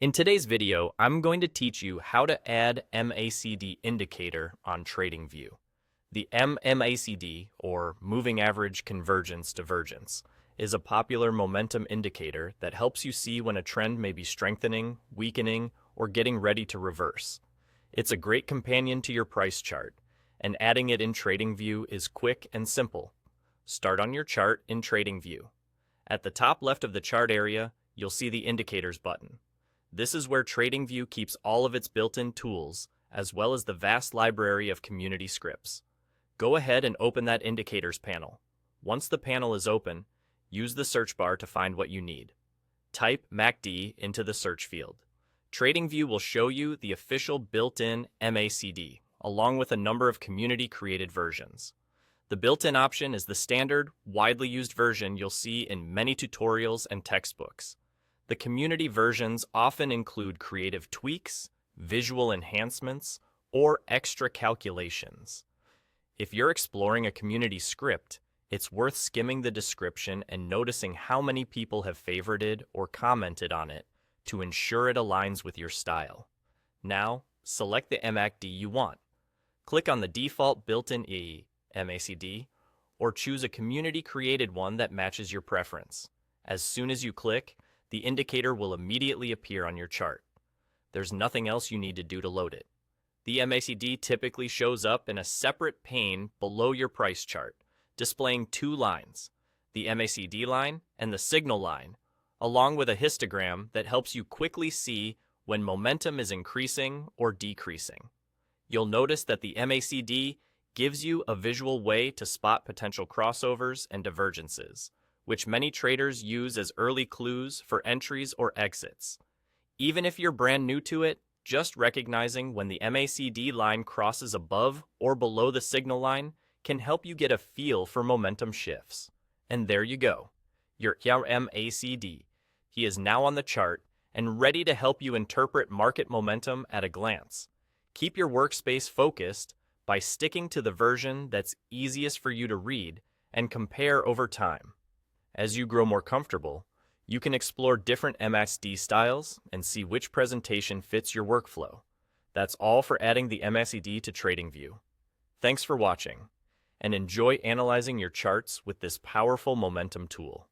In today's video, I'm going to teach you how to add MACD indicator on TradingView. The MACD, or Moving Average Convergence Divergence, is a popular momentum indicator that helps you see when a trend may be strengthening, weakening, or getting ready to reverse. It's a great companion to your price chart, and adding it in TradingView is quick and simple. Start on your chart in TradingView. At the top left of the chart area, you'll see the Indicators button. This is where TradingView keeps all of its built-in tools, as well as the vast library of community scripts. Go ahead and open that Indicators panel. Once the panel is open, use the search bar to find what you need. Type MACD into the search field. TradingView will show you the official built-in MACD, along with a number of community-created versions. The built-in option is the standard, widely used version you'll see in many tutorials and textbooks. The community versions often include creative tweaks, visual enhancements, or extra calculations. If you're exploring a community script, it's worth skimming the description and noticing how many people have favorited or commented on it to ensure it aligns with your style. Now, select the MACD you want. Click on the default built-in MACD, or choose a community-created one that matches your preference. As soon as you click, the indicator will immediately appear on your chart. There's nothing else you need to do to load it. The MACD typically shows up in a separate pane below your price chart, displaying two lines, the MACD line and the signal line, along with a histogram that helps you quickly see when momentum is increasing or decreasing. You'll notice that the MACD gives you a visual way to spot potential crossovers and divergences, which many traders use as early clues for entries or exits. Even if you're brand new to it, just recognizing when the MACD line crosses above or below the signal line can help you get a feel for momentum shifts. And there you go, your MACD. He is now on the chart and ready to help you interpret market momentum at a glance. Keep your workspace focused by sticking to the version that's easiest for you to read and compare over time. As you grow more comfortable, you can explore different MACD styles and see which presentation fits your workflow. That's all for adding the MACD to TradingView. Thanks for watching, and enjoy analyzing your charts with this powerful momentum tool.